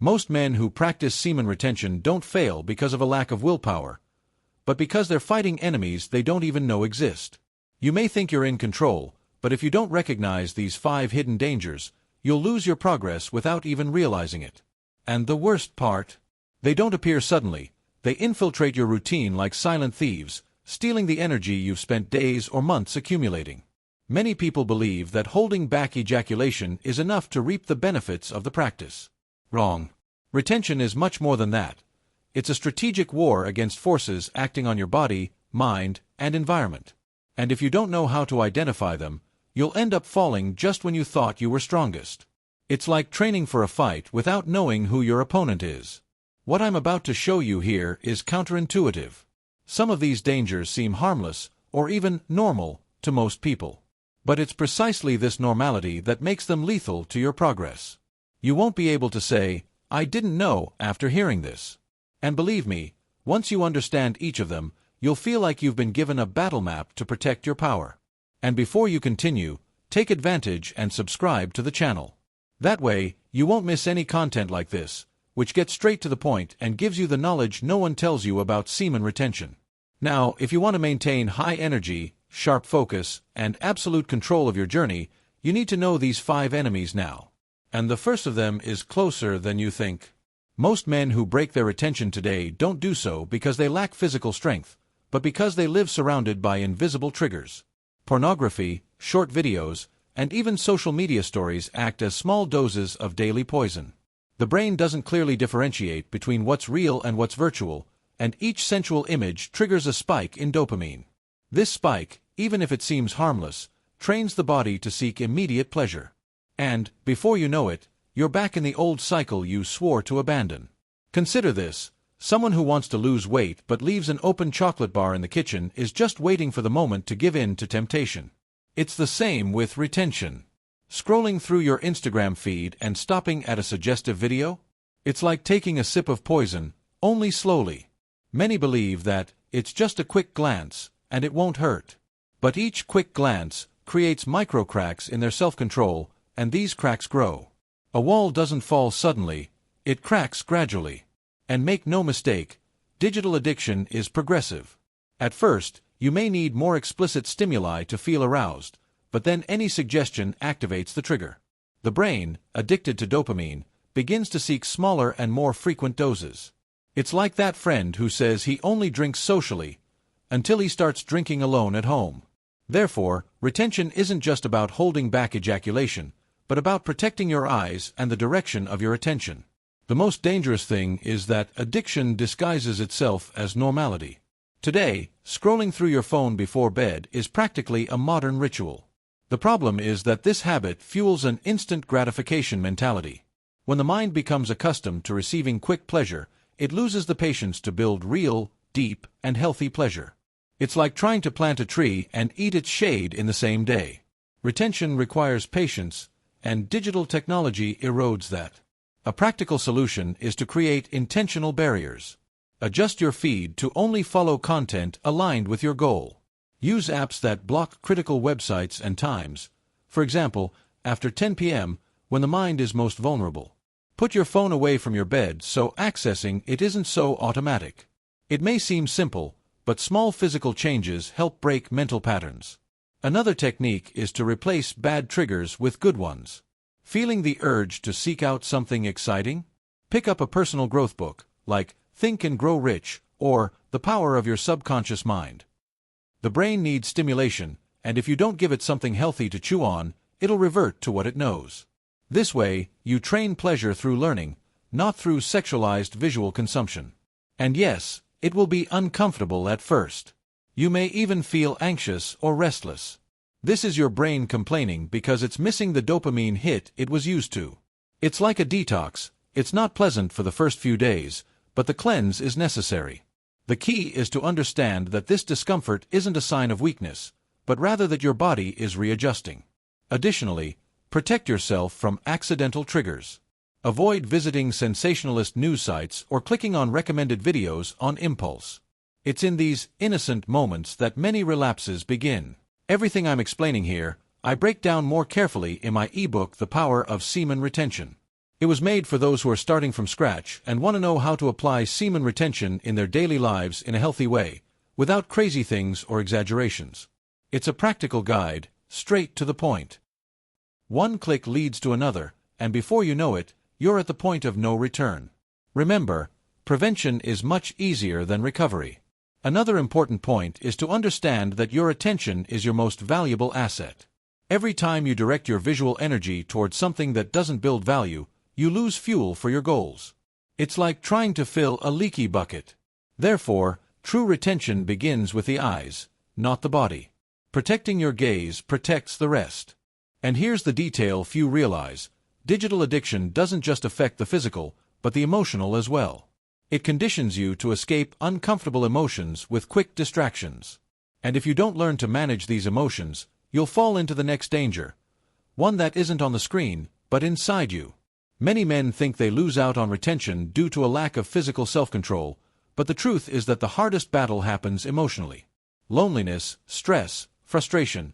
Most men who practice semen retention don't fail because of a lack of willpower, but because they're fighting enemies they don't even know exist. You may think you're in control, but if you don't recognize these 5 hidden dangers, you'll lose your progress without even realizing it. And the worst part? They don't appear suddenly. They infiltrate your routine like silent thieves, stealing the energy you've spent days or months accumulating. Many people believe that holding back ejaculation is enough to reap the benefits of the practice. Wrong. Retention is much more than that. It's a strategic war against forces acting on your body, mind, and environment. And if you don't know how to identify them, you'll end up falling just when you thought you were strongest. It's like training for a fight without knowing who your opponent is. What I'm about to show you here is counterintuitive. Some of these dangers seem harmless, or even normal, to most people. But it's precisely this normality that makes them lethal to your progress. You won't be able to say, "I didn't know," after hearing this. And believe me, once you understand each of them, you'll feel like you've been given a battle map to protect your power. And before you continue, take advantage and subscribe to the channel. That way, you won't miss any content like this, which gets straight to the point and gives you the knowledge no one tells you about semen retention. Now, if you want to maintain high energy, sharp focus, and absolute control of your journey, you need to know these 5 enemies now. And the first of them is closer than you think. Most men who break their retention today don't do so because they lack physical strength, but because they live surrounded by invisible triggers. Pornography, short videos, and even social media stories act as small doses of daily poison. The brain doesn't clearly differentiate between what's real and what's virtual, and each sensual image triggers a spike in dopamine. This spike, even if it seems harmless, trains the body to seek immediate pleasure. And, before you know it, you're back in the old cycle you swore to abandon. Consider this. Someone who wants to lose weight but leaves an open chocolate bar in the kitchen is just waiting for the moment to give in to temptation. It's the same with retention. Scrolling through your Instagram feed and stopping at a suggestive video? It's like taking a sip of poison, only slowly. Many believe that it's just a quick glance, and it won't hurt. But each quick glance creates micro cracks in their self-control, and these cracks grow. A wall doesn't fall suddenly, it cracks gradually. And make no mistake, digital addiction is progressive. At first, you may need more explicit stimuli to feel aroused, but then any suggestion activates the trigger. The brain, addicted to dopamine, begins to seek smaller and more frequent doses. It's like that friend who says he only drinks socially, until he starts drinking alone at home. Therefore, retention isn't just about holding back ejaculation, but about protecting your eyes and the direction of your attention. The most dangerous thing is that addiction disguises itself as normality. Today, scrolling through your phone before bed is practically a modern ritual. The problem is that this habit fuels an instant gratification mentality. When the mind becomes accustomed to receiving quick pleasure, it loses the patience to build real, deep, and healthy pleasure. It's like trying to plant a tree and eat its shade in the same day. Retention requires patience, and digital technology erodes that. A practical solution is to create intentional barriers. Adjust your feed to only follow content aligned with your goal. Use apps that block critical websites and times, for example, after 10 p.m., when the mind is most vulnerable. Put your phone away from your bed so accessing it isn't so automatic. It may seem simple, but small physical changes help break mental patterns. Another technique is to replace bad triggers with good ones. Feeling the urge to seek out something exciting? Pick up a personal growth book, like Think and Grow Rich, or The Power of Your Subconscious Mind. The brain needs stimulation, and if you don't give it something healthy to chew on, it'll revert to what it knows. This way, you train pleasure through learning, not through sexualized visual consumption. And yes, it will be uncomfortable at first. You may even feel anxious or restless. This is your brain complaining because it's missing the dopamine hit it was used to. It's like a detox. It's not pleasant for the first few days, but the cleanse is necessary. The key is to understand that this discomfort isn't a sign of weakness, but rather that your body is readjusting. Additionally, protect yourself from accidental triggers. Avoid visiting sensationalist news sites or clicking on recommended videos on impulse. It's in these innocent moments that many relapses begin. Everything I'm explaining here, I break down more carefully in my ebook The Power of Semen Retention. It was made for those who are starting from scratch and want to know how to apply semen retention in their daily lives in a healthy way, without crazy things or exaggerations. It's a practical guide, straight to the point. One click leads to another, and before you know it, you're at the point of no return. Remember, prevention is much easier than recovery. Another important point is to understand that your attention is your most valuable asset. Every time you direct your visual energy towards something that doesn't build value, you lose fuel for your goals. It's like trying to fill a leaky bucket. Therefore, true retention begins with the eyes, not the body. Protecting your gaze protects the rest. And here's the detail few realize. Digital addiction doesn't just affect the physical, but the emotional as well. It conditions you to escape uncomfortable emotions with quick distractions. And if you don't learn to manage these emotions, you'll fall into the next danger. One that isn't on the screen, but inside you. Many men think they lose out on retention due to a lack of physical self-control, but the truth is that the hardest battle happens emotionally. Loneliness, stress, frustration.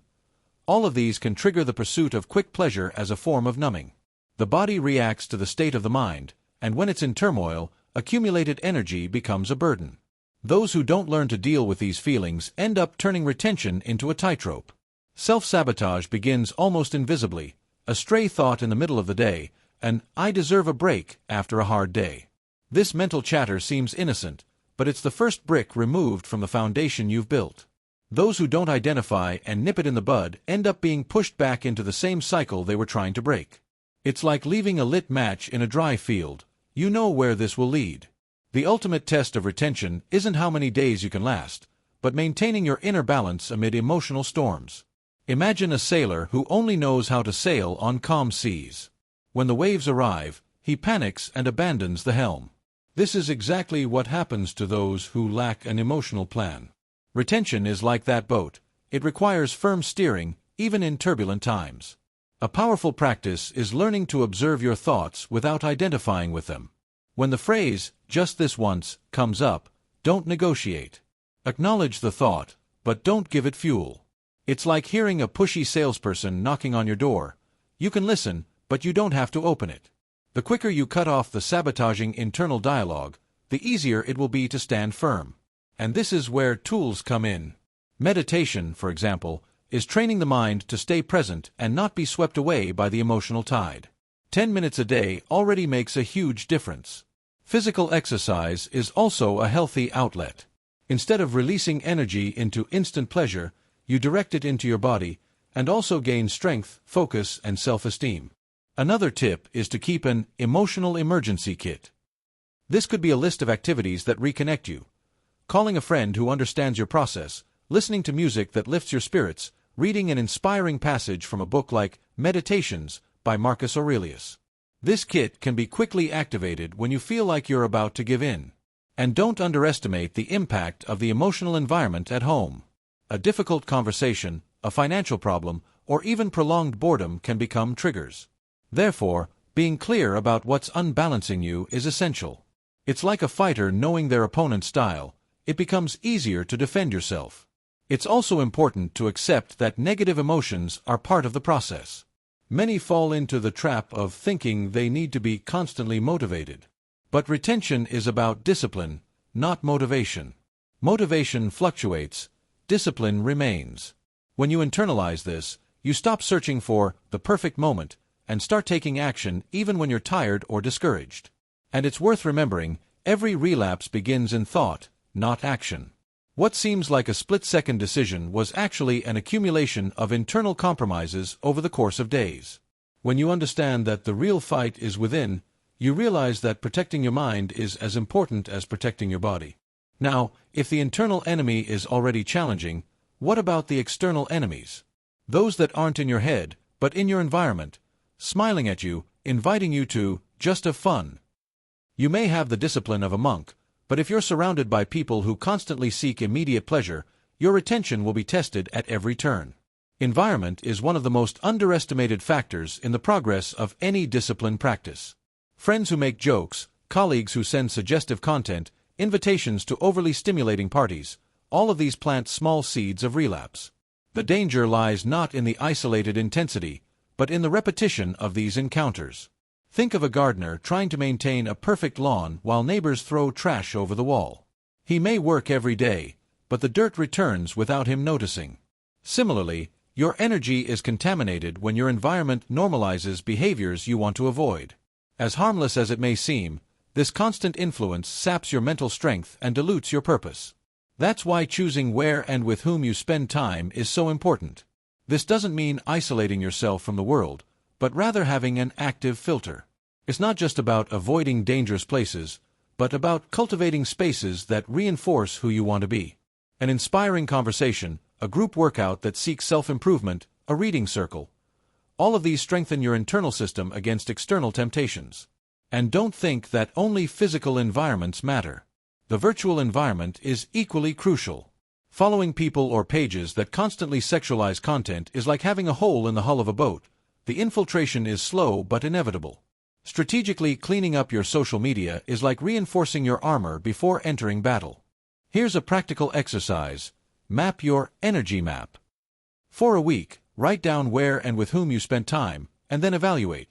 All of these can trigger the pursuit of quick pleasure as a form of numbing. The body reacts to the state of the mind, and when it's in turmoil, accumulated energy becomes a burden. Those who don't learn to deal with these feelings end up turning retention into a tightrope. Self-sabotage begins almost invisibly, a stray thought in the middle of the day, and "I deserve a break" after a hard day. This mental chatter seems innocent, but it's the first brick removed from the foundation you've built. Those who don't identify and nip it in the bud end up being pushed back into the same cycle they were trying to break. It's like leaving a lit match in a dry field. You know where this will lead. The ultimate test of retention isn't how many days you can last, but maintaining your inner balance amid emotional storms. Imagine a sailor who only knows how to sail on calm seas. When the waves arrive, he panics and abandons the helm. This is exactly what happens to those who lack an emotional plan. Retention is like that boat. It requires firm steering, even in turbulent times. A powerful practice is learning to observe your thoughts without identifying with them. When the phrase, "just this once," comes up, don't negotiate. Acknowledge the thought, but don't give it fuel. It's like hearing a pushy salesperson knocking on your door. You can listen, but you don't have to open it. The quicker you cut off the sabotaging internal dialogue, the easier it will be to stand firm. And this is where tools come in. Meditation, for example, is training the mind to stay present and not be swept away by the emotional tide. 10 minutes a day already makes a huge difference. Physical exercise is also a healthy outlet. Instead of releasing energy into instant pleasure, you direct it into your body, and also gain strength, focus, and self-esteem. Another tip is to keep an emotional emergency kit. This could be a list of activities that reconnect you. Calling a friend who understands your process, listening to music that lifts your spirits, reading an inspiring passage from a book like Meditations by Marcus Aurelius. This kit can be quickly activated when you feel like you're about to give in. And don't underestimate the impact of the emotional environment at home. A difficult conversation, a financial problem, or even prolonged boredom can become triggers. Therefore, being clear about what's unbalancing you is essential. It's like a fighter knowing their opponent's style. It becomes easier to defend yourself. It's also important to accept that negative emotions are part of the process. Many fall into the trap of thinking they need to be constantly motivated. But retention is about discipline, not motivation. Motivation fluctuates, discipline remains. When you internalize this, you stop searching for the perfect moment and start taking action even when you're tired or discouraged. And it's worth remembering, every relapse begins in thought, not action. What seems like a split-second decision was actually an accumulation of internal compromises over the course of days. When you understand that the real fight is within, you realize that protecting your mind is as important as protecting your body. Now, if the internal enemy is already challenging, what about the external enemies? Those that aren't in your head, but in your environment, smiling at you, inviting you to just have fun. You may have the discipline of a monk, but if you're surrounded by people who constantly seek immediate pleasure, your retention will be tested at every turn. Environment is one of the most underestimated factors in the progress of any discipline practice. Friends who make jokes, colleagues who send suggestive content, invitations to overly stimulating parties, all of these plant small seeds of relapse. The danger lies not in the isolated intensity, but in the repetition of these encounters. Think of a gardener trying to maintain a perfect lawn while neighbors throw trash over the wall. He may work every day, but the dirt returns without him noticing. Similarly, your energy is contaminated when your environment normalizes behaviors you want to avoid. As harmless as it may seem, this constant influence saps your mental strength and dilutes your purpose. That's why choosing where and with whom you spend time is so important. This doesn't mean isolating yourself from the world, but rather having an active filter. It's not just about avoiding dangerous places, but about cultivating spaces that reinforce who you want to be. An inspiring conversation, a group workout that seeks self-improvement, a reading circle. All of these strengthen your internal system against external temptations. And don't think that only physical environments matter. The virtual environment is equally crucial. Following people or pages that constantly sexualize content is like having a hole in the hull of a boat. The infiltration is slow but inevitable. Strategically cleaning up your social media is like reinforcing your armor before entering battle. Here's a practical exercise. Map your energy map. For a week, write down where and with whom you spent time, and then evaluate.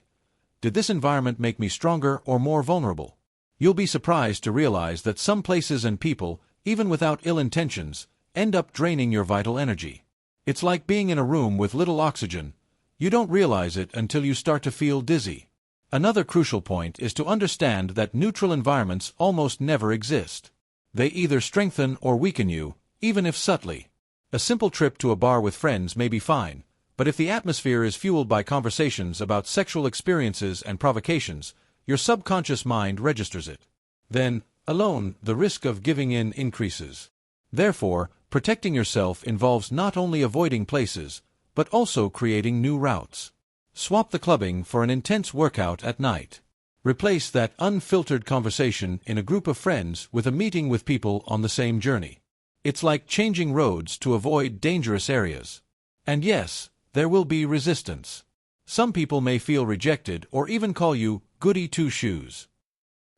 Did this environment make me stronger or more vulnerable? You'll be surprised to realize that some places and people, even without ill intentions, end up draining your vital energy. It's like being in a room with little oxygen. You don't realize it until you start to feel dizzy. Another crucial point is to understand that neutral environments almost never exist. They either strengthen or weaken you, even if subtly. A simple trip to a bar with friends may be fine, but if the atmosphere is fueled by conversations about sexual experiences and provocations, your subconscious mind registers it. Then, alone, the risk of giving in increases. Therefore, protecting yourself involves not only avoiding places, but also creating new routes. Swap the clubbing for an intense workout at night. Replace that unfiltered conversation in a group of friends with a meeting with people on the same journey. It's like changing roads to avoid dangerous areas. And yes, there will be resistance. Some people may feel rejected or even call you goody two-shoes.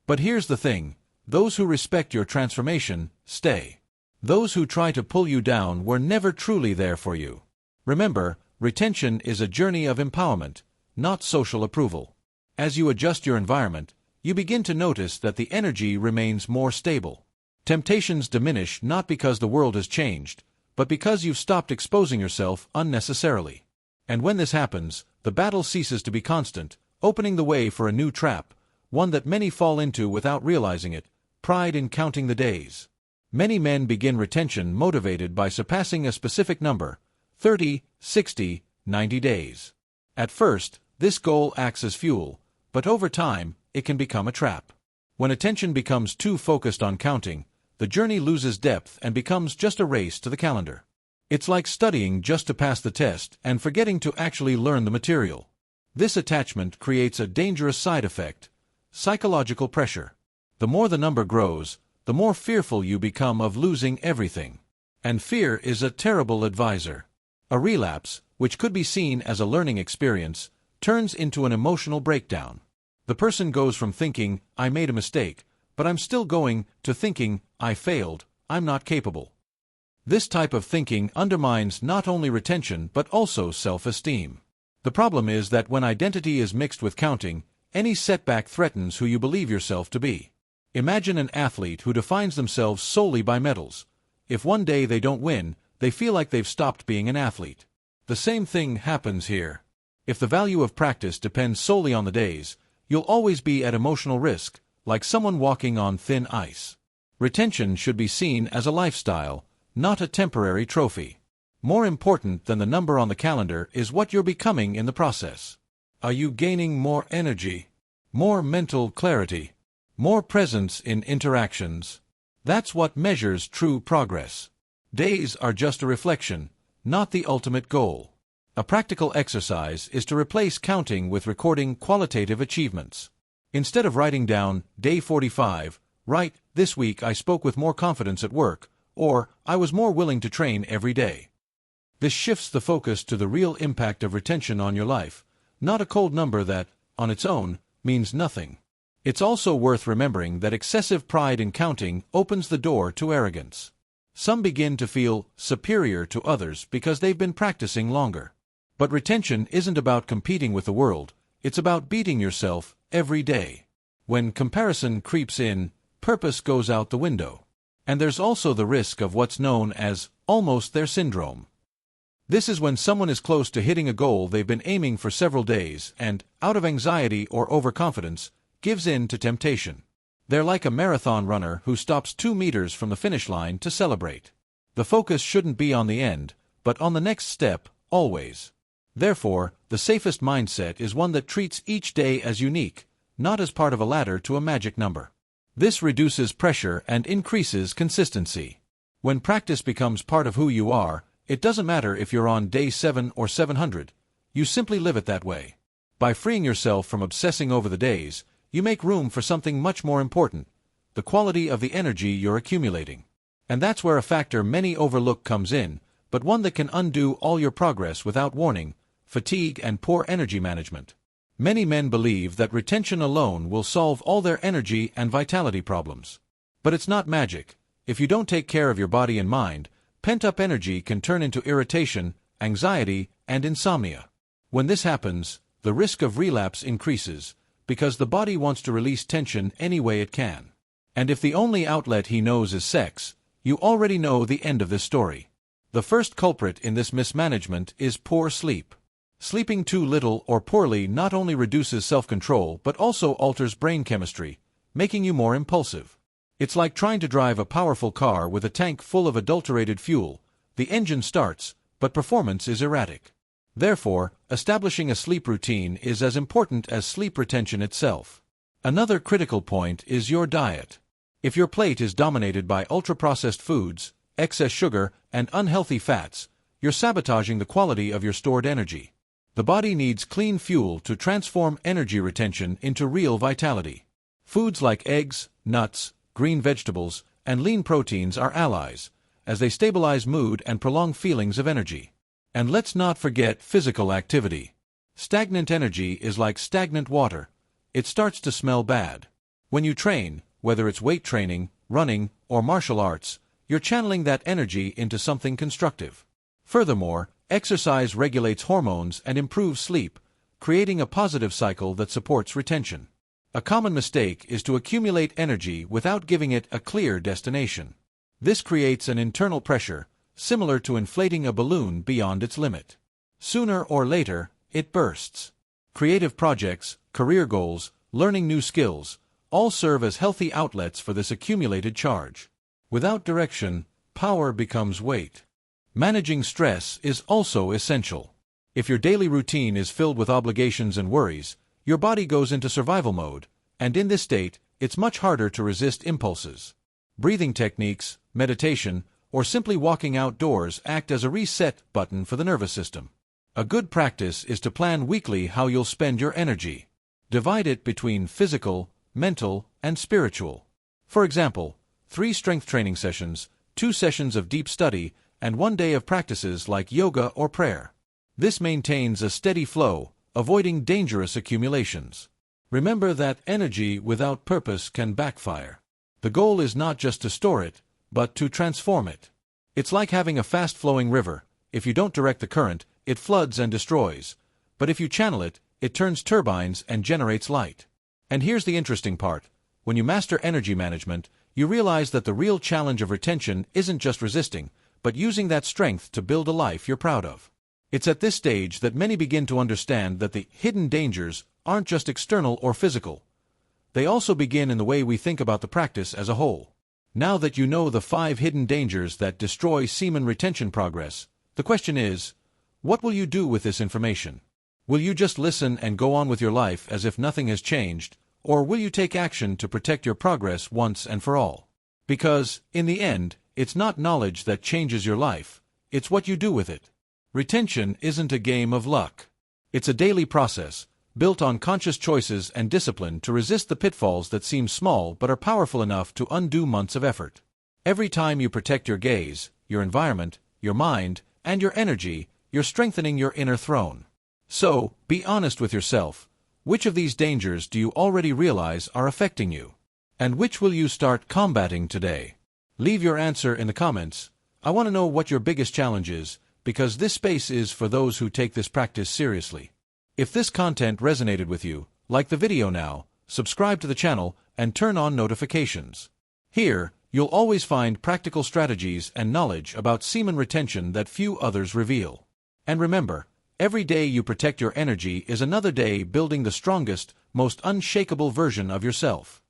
But here's the thing, those who respect your transformation, stay. Those who try to pull you down were never truly there for you. Remember, retention is a journey of empowerment, not social approval. As you adjust your environment, you begin to notice that the energy remains more stable. Temptations diminish not because the world has changed, but because you've stopped exposing yourself unnecessarily. And when this happens, the battle ceases to be constant, opening the way for a new trap, one that many fall into without realizing it: pride in counting the days. Many men begin retention motivated by surpassing a specific number: 30, 60, 90 days. At first, this goal acts as fuel, but over time, it can become a trap. When attention becomes too focused on counting, the journey loses depth and becomes just a race to the calendar. It's like studying just to pass the test and forgetting to actually learn the material. This attachment creates a dangerous side effect: psychological pressure. The more the number grows, the more fearful you become of losing everything. And fear is a terrible advisor. A relapse, which could be seen as a learning experience, turns into an emotional breakdown. The person goes from thinking, "I made a mistake, but I'm still going," to thinking, "I failed, I'm not capable." This type of thinking undermines not only retention but also self-esteem. The problem is that when identity is mixed with counting, any setback threatens who you believe yourself to be. Imagine an athlete who defines themselves solely by medals. If one day they don't win, they feel like they've stopped being an athlete. The same thing happens here. If the value of practice depends solely on the days, you'll always be at emotional risk, like someone walking on thin ice. Retention should be seen as a lifestyle, not a temporary trophy. More important than the number on the calendar is what you're becoming in the process. Are you gaining more energy, more mental clarity, more presence in interactions? That's what measures true progress. Days are just a reflection, not the ultimate goal. A practical exercise is to replace counting with recording qualitative achievements. Instead of writing down, "Day 45, write, "This week I spoke with more confidence at work," or "I was more willing to train every day." This shifts the focus to the real impact of retention on your life, not a cold number that, on its own, means nothing. It's also worth remembering that excessive pride in counting opens the door to arrogance. Some begin to feel superior to others because they've been practicing longer. But retention isn't about competing with the world, it's about beating yourself every day. When comparison creeps in, purpose goes out the window. And there's also the risk of what's known as almost there syndrome. This is when someone is close to hitting a goal they've been aiming for several days and, out of anxiety or overconfidence, gives in to temptation. They're like a marathon runner who stops 2 meters from the finish line to celebrate. The focus shouldn't be on the end, but on the next step, always. Therefore, the safest mindset is one that treats each day as unique, not as part of a ladder to a magic number. This reduces pressure and increases consistency. When practice becomes part of who you are, it doesn't matter if you're on day 7 or 700, you simply live it that way. By freeing yourself from obsessing over the days, you make room for something much more important, the quality of the energy you're accumulating. And that's where a factor many overlook comes in, but one that can undo all your progress without warning: fatigue and poor energy management. Many men believe that retention alone will solve all their energy and vitality problems. But it's not magic. If you don't take care of your body and mind, pent-up energy can turn into irritation, anxiety, and insomnia. When this happens, the risk of relapse increases, because the body wants to release tension any way it can. And if the only outlet he knows is sex, you already know the end of this story. The first culprit in this mismanagement is poor sleep. Sleeping too little or poorly not only reduces self-control but also alters brain chemistry, making you more impulsive. It's like trying to drive a powerful car with a tank full of adulterated fuel. The engine starts, but performance is erratic. Therefore, establishing a sleep routine is as important as sleep retention itself. Another critical point is your diet. If your plate is dominated by ultra-processed foods, excess sugar, and unhealthy fats, you're sabotaging the quality of your stored energy. The body needs clean fuel to transform energy retention into real vitality. Foods like eggs, nuts, green vegetables, and lean proteins are allies, as they stabilize mood and prolong feelings of energy. And let's not forget physical activity. Stagnant energy is like stagnant water. It starts to smell bad. When you train, whether it's weight training, running, or martial arts, you're channeling that energy into something constructive. Furthermore, exercise regulates hormones and improves sleep, creating a positive cycle that supports retention. A common mistake is to accumulate energy without giving it a clear destination. This creates an internal pressure, similar to inflating a balloon beyond its limit. Sooner or later, it bursts. Creative projects, career goals, learning new skills, all serve as healthy outlets for this accumulated charge. Without direction, power becomes weight. Managing stress is also essential. If your daily routine is filled with obligations and worries, your body goes into survival mode, and in this state, it's much harder to resist impulses. Breathing techniques, meditation, or simply walking outdoors act as a reset button for the nervous system. A good practice is to plan weekly how you'll spend your energy. Divide it between physical, mental, and spiritual. For example, 3 strength training sessions, 2 sessions of deep study, and 1 day of practices like yoga or prayer. This maintains a steady flow, avoiding dangerous accumulations. Remember that energy without purpose can backfire. The goal is not just to store it, but to transform it. It's like having a fast-flowing river. If you don't direct the current, it floods and destroys. But if you channel it, it turns turbines and generates light. And here's the interesting part. When you master energy management, you realize that the real challenge of retention isn't just resisting, but using that strength to build a life you're proud of. It's at this stage that many begin to understand that the hidden dangers aren't just external or physical. They also begin in the way we think about the practice as a whole. Now that you know the 5 hidden dangers that destroy semen retention progress, the question is, what will you do with this information? Will you just listen and go on with your life as if nothing has changed, or will you take action to protect your progress once and for all? Because, in the end, it's not knowledge that changes your life, it's what you do with it. Retention isn't a game of luck. It's a daily process, built on conscious choices and discipline to resist the pitfalls that seem small but are powerful enough to undo months of effort. Every time you protect your gaze, your environment, your mind, and your energy, you're strengthening your inner throne. So, be honest with yourself. Which of these dangers do you already realize are affecting you? And which will you start combating today? Leave your answer in the comments. I want to know what your biggest challenge is, because this space is for those who take this practice seriously. If this content resonated with you, Like the video now, subscribe to the channel, and turn on notifications. Here, you'll always find practical strategies and knowledge about semen retention that few others reveal. And remember, every day you protect your energy is another day building the strongest, most unshakable version of yourself.